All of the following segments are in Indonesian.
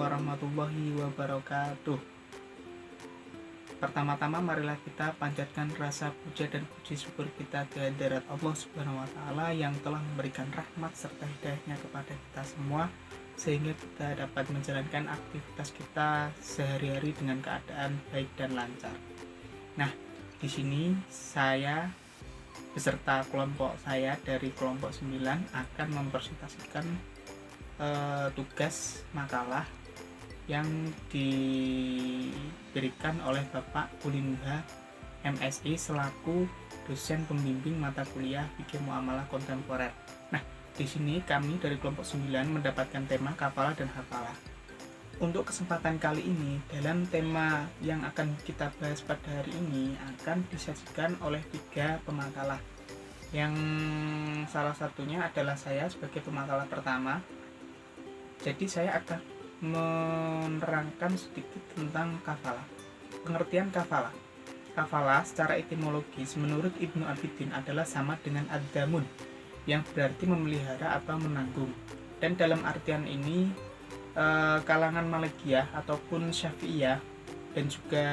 warahmatullahi wabarakatuh. Pertama-tama marilah kita panjatkan rasa puja dan puji syukur kita kehadirat Allah Subhanahu wa taala yang telah memberikan rahmat serta hidayahnya kepada kita semua sehingga kita dapat menjalankan aktivitas kita sehari-hari dengan keadaan baik dan lancar. Nah, di sini saya beserta kelompok saya dari kelompok 9 akan mempresentasikan tugas makalah yang diberikan oleh Bapak Ulinuha MSI selaku dosen pembimbing mata kuliah Fikih Muamalah Kontemporer. Nah, di sini kami dari kelompok 9 mendapatkan tema kafalah dan hafalah. Untuk kesempatan kali ini, dalam tema yang akan kita bahas pada hari ini akan disajikan oleh 3 pemakalah. Yang salah satunya adalah saya sebagai pemakalah pertama. Jadi saya akan menerangkan sedikit tentang kafalah. Pengertian kafalah. Kafalah secara etimologis menurut Ibnu Abidin adalah sama dengan ad-damun yang berarti memelihara atau menanggung. Dan dalam artian ini kalangan Malikiyah ataupun Syafi'iyah dan juga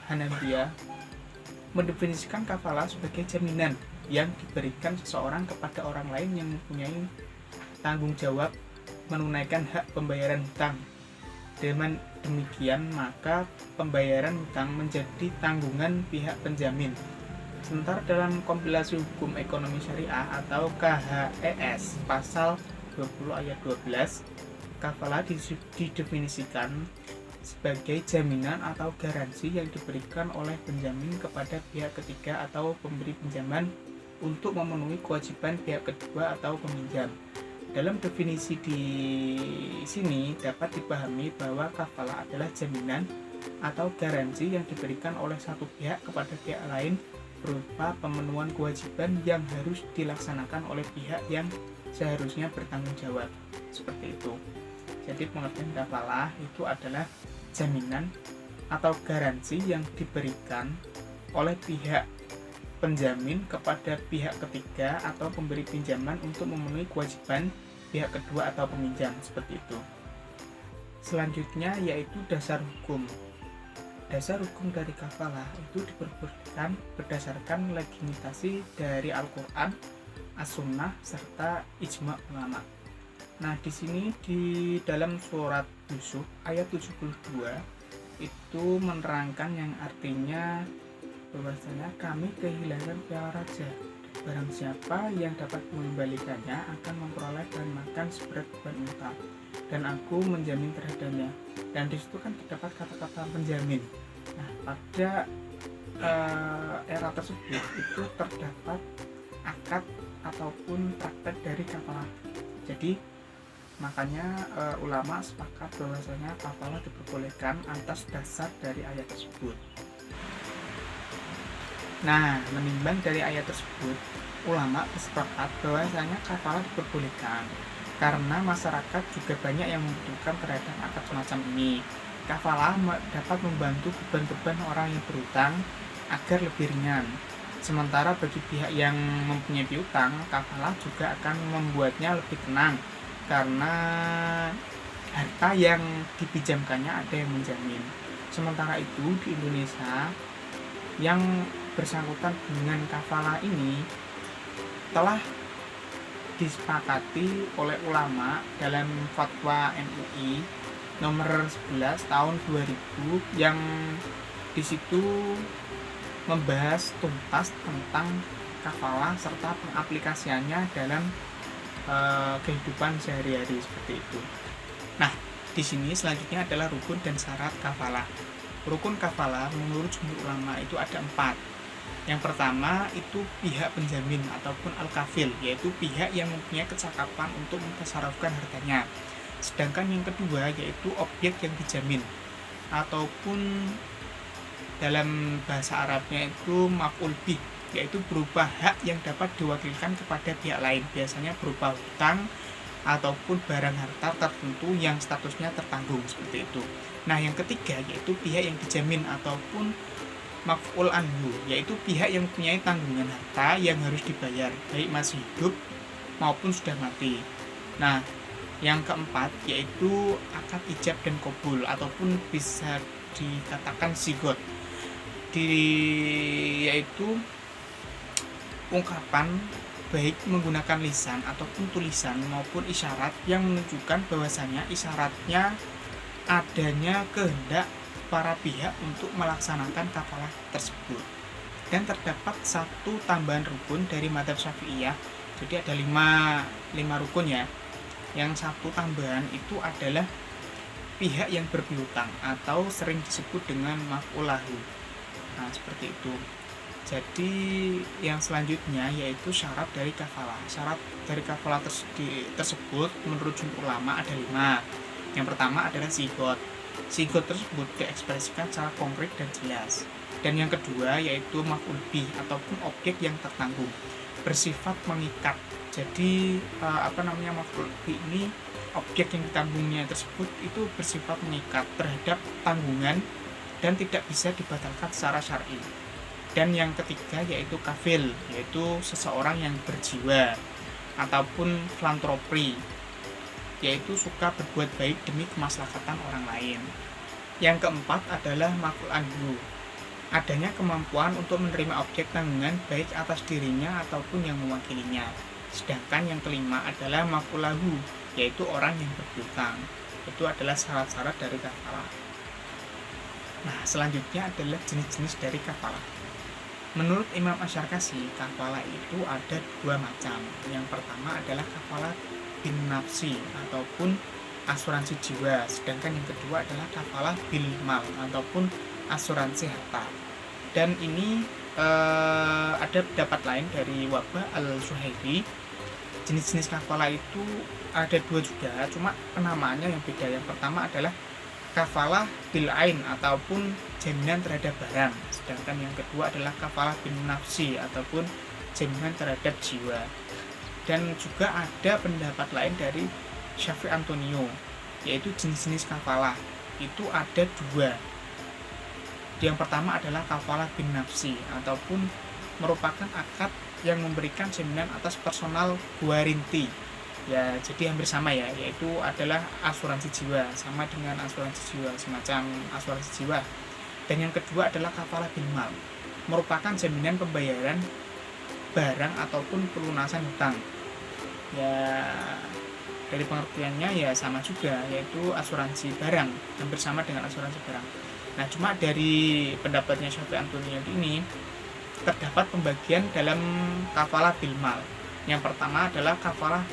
Hanabiyah mendefinisikan kafalah sebagai jaminan yang diberikan seseorang kepada orang lain yang mempunyai tanggung jawab menunaikan hak pembayaran hutang. Dengan demikian, maka pembayaran hutang menjadi tanggungan pihak penjamin. Sementara dalam kompilasi hukum ekonomi syariah atau KHES pasal 20 ayat 12, kafalah didefinisikan sebagai jaminan atau garansi yang diberikan oleh penjamin kepada pihak ketiga atau pemberi pinjaman untuk memenuhi kewajiban pihak kedua atau peminjam. Dalam definisi di sini dapat dipahami bahwa kafalah adalah jaminan atau garansi yang diberikan oleh satu pihak kepada pihak lain berupa pemenuhan kewajiban yang harus dilaksanakan oleh pihak yang seharusnya bertanggung jawab. Seperti itu. Jadi pengertian kafalah itu adalah jaminan atau garansi yang diberikan oleh pihak penjamin kepada pihak ketiga atau pemberi pinjaman untuk memenuhi kewajiban pihak kedua atau peminjam, seperti itu. Selanjutnya yaitu dasar hukum. Dasar hukum dari kafalah itu diperbolehkan berdasarkan legitimasi dari Al-Quran, As-Sunnah, serta ijma ulama. Nah, di sini di dalam surat Yusuf ayat 72 itu menerangkan yang artinya bahwasanya kami kehilangan piala raja. Barang siapa yang dapat mengembalikannya akan memperoleh dan makan seberat beban unta, dan aku menjamin terhadapnya. Dan di situ kan terdapat kata-kata penjamin. Nah, pada era tersebut itu terdapat akad ataupun praktek dari kafalah. Jadi makanya ulama sepakat bahwasanya kafalah diperbolehkan atas dasar dari ayat tersebut. Nah, menimbang dari ayat tersebut, ulama bersepakat bahwasanya kafalah diperbolehkan karena masyarakat juga banyak yang membutuhkan terhadap akad semacam ini. Kafalah dapat membantu beban-beban orang yang berutang agar lebih ringan. Sementara bagi pihak yang mempunyai piutang, kafalah juga akan membuatnya lebih tenang karena harta yang dipinjamkannya ada yang menjamin. Sementara itu di Indonesia yang bersangkutan dengan kafalah ini telah disepakati oleh ulama dalam fatwa MUI nomor 11 tahun 2000 yang disitu membahas tuntas tentang kafalah serta pengaplikasiannya dalam kehidupan sehari-hari seperti itu. Nah, di sini selanjutnya adalah rukun dan syarat kafalah. Rukun kafalah menurut jumhur ulama itu ada 4. Yang pertama itu pihak penjamin ataupun al-kafil, yaitu pihak yang mempunyai kecakapan untuk mentasarufkan hartanya. Sedangkan yang kedua yaitu objek yang dijamin ataupun dalam bahasa Arabnya itu maf'ul bih, yaitu berupa hak yang dapat diwakilkan kepada pihak lain, biasanya berupa hutang ataupun barang harta tertentu yang statusnya tertanggung, seperti itu. Nah, yang ketiga yaitu pihak yang dijamin ataupun maf'ul anhu, yaitu pihak yang mempunyai tanggungan harta yang harus dibayar baik masih hidup maupun sudah mati. Nah, Yang keempat yaitu akad ijab dan qabul ataupun bisa dikatakan sigot, yaitu ungkapan baik menggunakan lisan ataupun tulisan maupun isyarat yang menunjukkan bahwasanya isyaratnya adanya kehendak para pihak untuk melaksanakan kafalah tersebut. Dan terdapat satu tambahan rukun dari madzhab Syafi'iyah, jadi ada lima rukun ya. Yang satu tambahan itu adalah pihak yang berpiutang atau sering disebut dengan maf'ul lahu. Nah, seperti itu. Jadi yang selanjutnya yaitu syarat dari kafalah. Syarat dari kafalah tersebut menurut jumhur ulama ada 5. Yang pertama adalah sigot. Sigot tersebut diekspresikan secara konkret dan jelas. Dan yang kedua yaitu maf'ul bih ataupun objek yang tertanggung, bersifat mengikat. Jadi maf'ul bih ini objek yang ditanggungnya tersebut itu bersifat mengikat terhadap tanggungan dan tidak bisa dibatalkan secara syar'i. Dan yang ketiga yaitu kafil, yaitu seseorang yang berjiwa ataupun filantropi, yaitu suka berbuat baik demi kemaslahatan orang lain. Yang keempat adalah maf'ul anhu, adanya kemampuan untuk menerima objek tanggungan baik atas dirinya ataupun yang mewakilinya. Sedangkan yang kelima adalah maf'ul lahu, yaitu orang yang berpiutang. Itu adalah syarat-syarat dari kafalah. Nah, selanjutnya adalah jenis-jenis dari kafalah. Menurut Imam Asy'arqasi, kafalah itu ada 2 macam. Yang pertama adalah kafalah bin nafsi ataupun asuransi jiwa, sedangkan yang kedua adalah kafalah bil mal ataupun asuransi harta. Dan ini ada pendapat lain dari Wahbah al-Zuhairi. Jenis-jenis kafalah itu ada 2 juga, cuma penamaannya yang beda. Yang pertama adalah kafalah bil ain ataupun jaminan terhadap barang, sedangkan yang kedua adalah kafalah bin nafsi ataupun jaminan terhadap jiwa. Dan juga ada pendapat lain dari Syafi'i Antonio, yaitu jenis-jenis kafalah itu ada 2. Yang pertama adalah kafalah bin nafsi ataupun merupakan akad yang memberikan jaminan atas personal guaranti. Ya, jadi hampir sama ya, yaitu adalah asuransi jiwa, sama dengan asuransi jiwa, semacam asuransi jiwa. Dan yang kedua adalah kafalah bil mal, merupakan jaminan pembayaran barang ataupun pelunasan hutang. Ya, dari pengertiannya ya sama juga, yaitu asuransi barang, hampir sama dengan asuransi barang. Nah, cuma dari pendapatnya Syafi'i Antonio ini terdapat pembagian dalam kafalah bil mal. Yang pertama adalah kafalah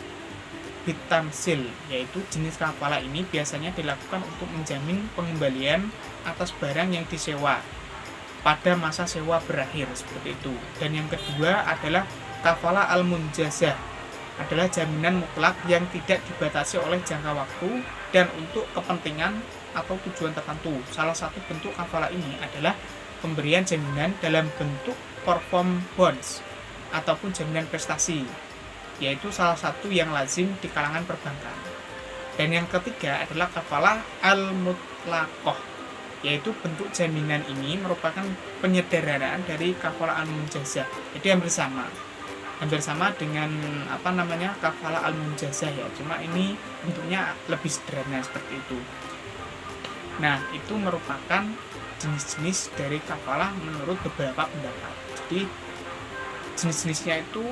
bitamsil, yaitu jenis kafalah ini biasanya dilakukan untuk menjamin pengembalian atas barang yang disewa pada masa sewa berakhir, seperti itu. Dan yang kedua adalah kafalah al-munjazah, adalah jaminan mutlak yang tidak dibatasi oleh jangka waktu dan untuk kepentingan atau tujuan tertentu. Salah satu bentuk kafalah ini adalah pemberian jaminan dalam bentuk perform bonds ataupun jaminan prestasi, yaitu salah satu yang lazim di kalangan perbankan. Dan yang ketiga adalah kafalah al-mutlaqah, yaitu bentuk jaminan ini merupakan penyederhanaan dari kafalah al-munjazah. Jadi hampir sama dengan kafalah al-munjazah ya, cuma ini bentuknya lebih sederhana seperti itu. Nah, itu merupakan jenis-jenis dari kafalah menurut beberapa pendapat. Jadi jenis-jenisnya itu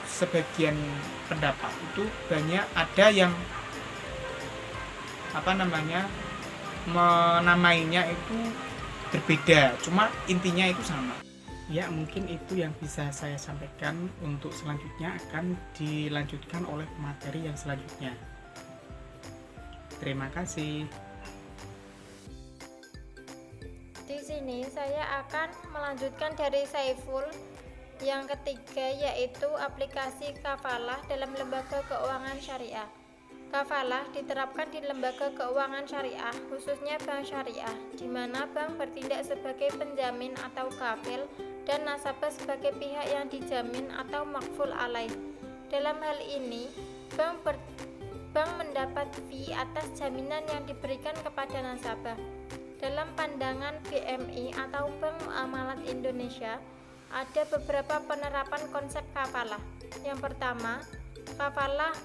sebagian pendapat itu banyak ada yang menamainya itu berbeda, cuma intinya itu sama. Ya, mungkin itu yang bisa saya sampaikan. Untuk selanjutnya akan dilanjutkan oleh materi yang selanjutnya. Terima kasih. Di sini saya akan melanjutkan dari Saiful. Yang ketiga yaitu aplikasi kafalah dalam lembaga keuangan syariah. Kafalah diterapkan di lembaga keuangan syariah, khususnya bank syariah, di mana bank bertindak sebagai penjamin atau kafil dan nasabah sebagai pihak yang dijamin atau makful alaih. Dalam hal ini, bank mendapat fee atas jaminan yang diberikan kepada nasabah. Dalam pandangan BMI atau Bank Muamalat Indonesia, ada beberapa penerapan konsep kafalah. Yang pertama, kafalah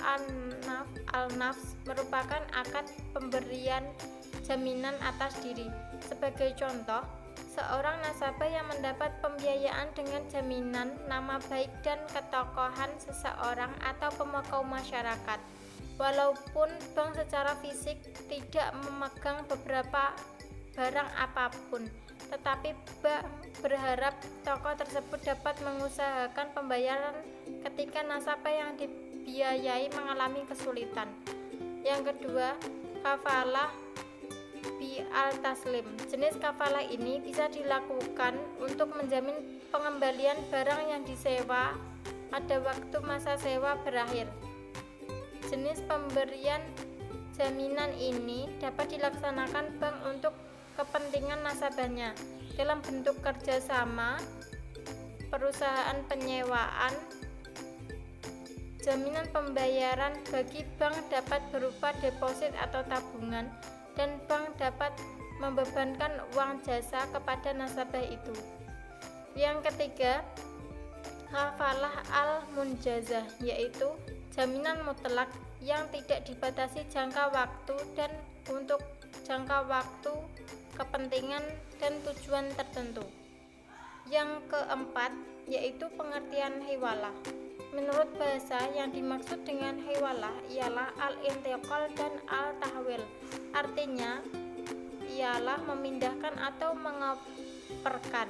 al-nafs merupakan akad pemberian jaminan atas diri. Sebagai contoh, seorang nasabah yang mendapat pembiayaan dengan jaminan nama baik dan ketokohan seseorang atau pemokau masyarakat. Walaupun bank secara fisik tidak memegang beberapa barang apapun, tetapi bank berharap toko tersebut dapat mengusahakan pembayaran ketika nasabah yang dibiayai mengalami kesulitan. Yang kedua, kafalah al-taslim. Jenis kafalah ini bisa dilakukan untuk menjamin pengembalian barang yang disewa pada waktu masa sewa berakhir. Jenis pemberian jaminan ini dapat dilaksanakan bank untuk kepentingan nasabahnya dalam bentuk kerjasama, perusahaan penyewaan. Jaminan pembayaran bagi bank dapat berupa deposit atau tabungan, dan bank dapat membebankan uang jasa kepada nasabah itu. Yang ketiga, kafalah al-munjazah, yaitu jaminan mutlak yang tidak dibatasi jangka waktu dan untuk jangka waktu, kepentingan, dan tujuan tertentu. Yang keempat, yaitu pengertian hiwalah. Menurut bahasa, yang dimaksud dengan hiwalah ialah al-intiqal dan al-tahwil. Artinya ialah memindahkan atau mengoperkan.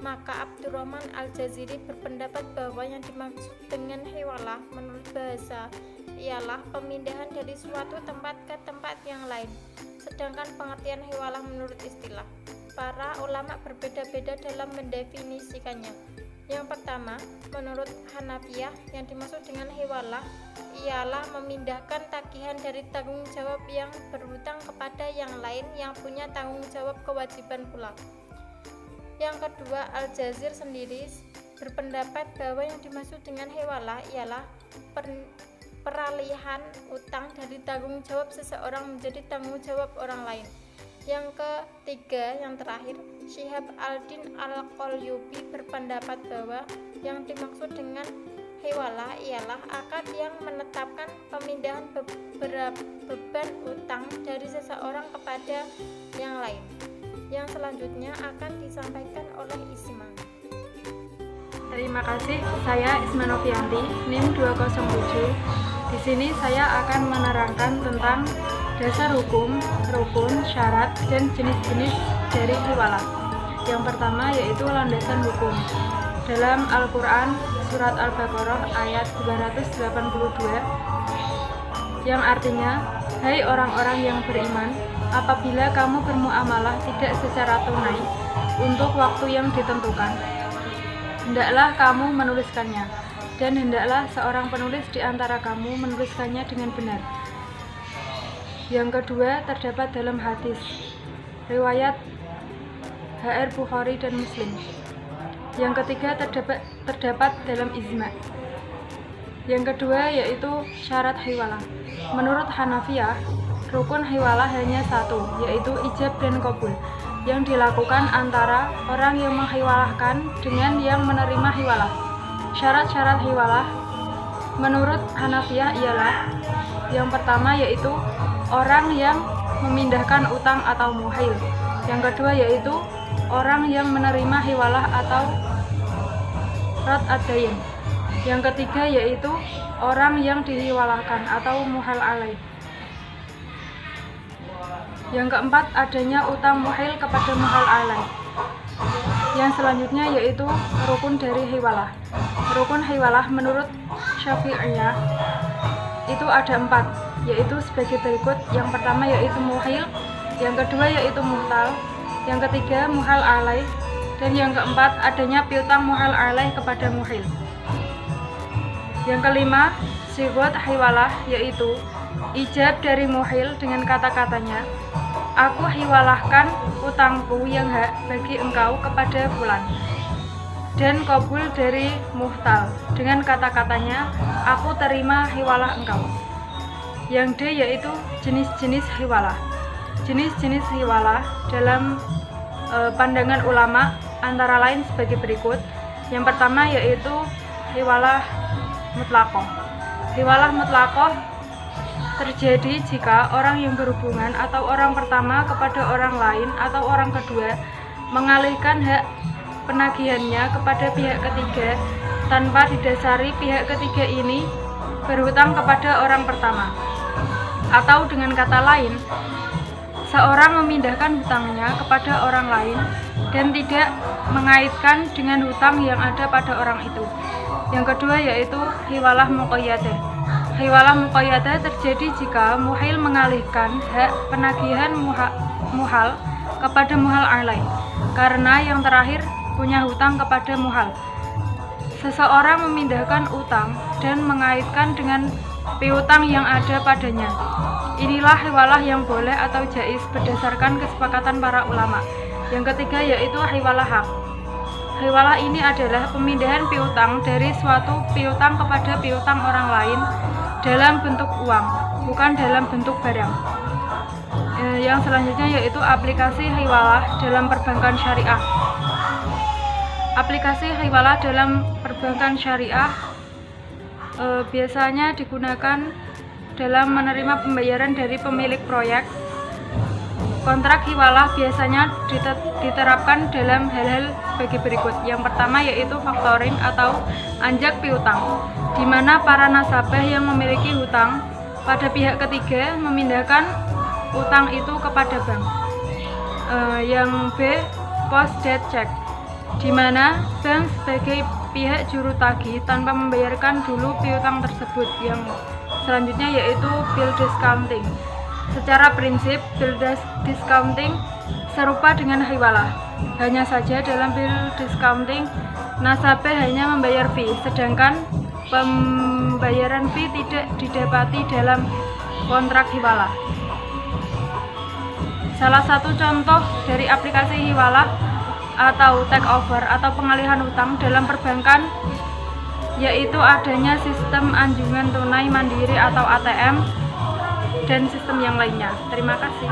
Maka Abdurrahman Al-Jaziri berpendapat bahwa yang dimaksud dengan hiwalah menurut bahasa ialah pemindahan dari suatu tempat ke tempat yang lain. Sedangkan pengertian hiwalah menurut istilah para ulama berbeda-beda dalam mendefinisikannya. Yang pertama, menurut Hanafiyah, yang dimaksud dengan hiwalah ialah memindahkan tagihan dari tanggung jawab yang berhutang kepada yang lain yang punya tanggung jawab kewajiban pula. Yang kedua, Al-Jazir sendiri berpendapat bahwa yang dimaksud dengan hiwalah ialah peralihan utang dari tanggung jawab seseorang menjadi tanggung jawab orang lain. Yang ketiga, yang terakhir, Syihab al-Din al-Qalyubi berpendapat bahwa yang dimaksud dengan hiwalah ialah akad yang menetapkan pemindahan beban utang dari seseorang kepada yang lain. Yang selanjutnya akan disampaikan oleh Isma. Terima kasih, saya Isma Novianti, NIM 207. Di sini saya akan menerangkan tentang dasar hukum, rukun, syarat, dan jenis-jenis dari hiwalah. Yang pertama yaitu landasan hukum. Dalam Al-Quran, surat Al-Baqarah ayat 282, yang artinya, hai orang-orang yang beriman, apabila kamu bermuamalah tidak secara tunai untuk waktu yang ditentukan, hendaklah kamu menuliskannya, dan hendaklah seorang penulis di antara kamu menuliskannya dengan benar. Yang kedua terdapat dalam hadis riwayat HR Bukhari dan Muslim. Yang ketiga terdapat dalam ijma. Yang kedua yaitu syarat hiwalah. Menurut Hanafiyah, rukun hiwalah hanya satu, yaitu ijab dan qabul, yang dilakukan antara orang yang menghiwalahkan dengan yang menerima hiwalah. Syarat-syarat hiwalah menurut Hanafiyah ialah yang pertama yaitu orang yang memindahkan utang atau muhail. Yang kedua yaitu orang yang menerima hiwalah atau rad ad-dain. Yang ketiga yaitu orang yang dihiwalahkan atau muhal alaih. Yang keempat adanya utang muhail kepada muhal alaih. Yang selanjutnya yaitu rukun dari hiwalah. Rukun hiwalah menurut Syafi'iyah itu ada 4, yaitu sebagai berikut. Yang pertama yaitu muhil, yang kedua yaitu muhtal, yang ketiga muhal alaih, dan yang keempat adanya piutang muhal alaih kepada muhil. Yang kelima, sigot hiwalah, yaitu ijab dari muhil dengan kata-katanya, aku hiwalahkan utangku yang hak bagi engkau kepada fulan. Dan qabul dari muhtal dengan kata-katanya, aku terima hiwalah engkau. Yang D yaitu jenis-jenis hiwalah. Jenis-jenis hiwalah dalam pandangan ulama antara lain sebagai berikut. Yang pertama yaitu hiwalah mutlaqah. Hiwalah mutlaqoh terjadi jika orang yang berhubungan atau orang pertama kepada orang lain atau orang kedua mengalihkan hak penagihannya kepada pihak ketiga tanpa didasari pihak ketiga ini berhutang kepada orang pertama. Atau dengan kata lain, seorang memindahkan hutangnya kepada orang lain dan tidak mengaitkan dengan hutang yang ada pada orang itu. Yang kedua yaitu hiwalah muqayyadah. Hiwalah muqayyadah terjadi jika muhil mengalihkan hak penagihan muhal kepada muhal alaih, karena yang terakhir punya hutang kepada muhal. Seseorang memindahkan utang dan mengaitkan dengan piutang yang ada padanya. Inilah hiwalah yang boleh atau jaiz berdasarkan kesepakatan para ulama. Yang ketiga yaitu hiwalah hak. Hiwalah ini adalah pemindahan piutang dari suatu piutang kepada piutang orang lain dalam bentuk uang, bukan dalam bentuk barang. Yang selanjutnya yaitu aplikasi hiwalah dalam perbankan syariah. Aplikasi hiwalah dalam perbankan syariah biasanya digunakan dalam menerima pembayaran dari pemilik proyek. Kontrak hiwalah biasanya diterapkan dalam hal-hal sebagai berikut. Yang pertama yaitu factoring atau anjak piutang, di mana para nasabah yang memiliki hutang pada pihak ketiga memindahkan utang itu kepada bank. Yang B, post debt check, di mana bank sebagai pihak juru tagih tanpa membayarkan dulu piutang tersebut. Yang selanjutnya yaitu bill discounting. Secara prinsip, bill discounting serupa dengan hiwalah. Hanya saja dalam bill discounting, nasabah hanya membayar fee, sedangkan pembayaran fee tidak didapati dalam kontrak hiwalah. Salah satu contoh dari aplikasi hiwalah atau take over atau pengalihan utang dalam perbankan yaitu adanya sistem anjungan tunai mandiri atau ATM dan sistem yang lainnya. Terima kasih.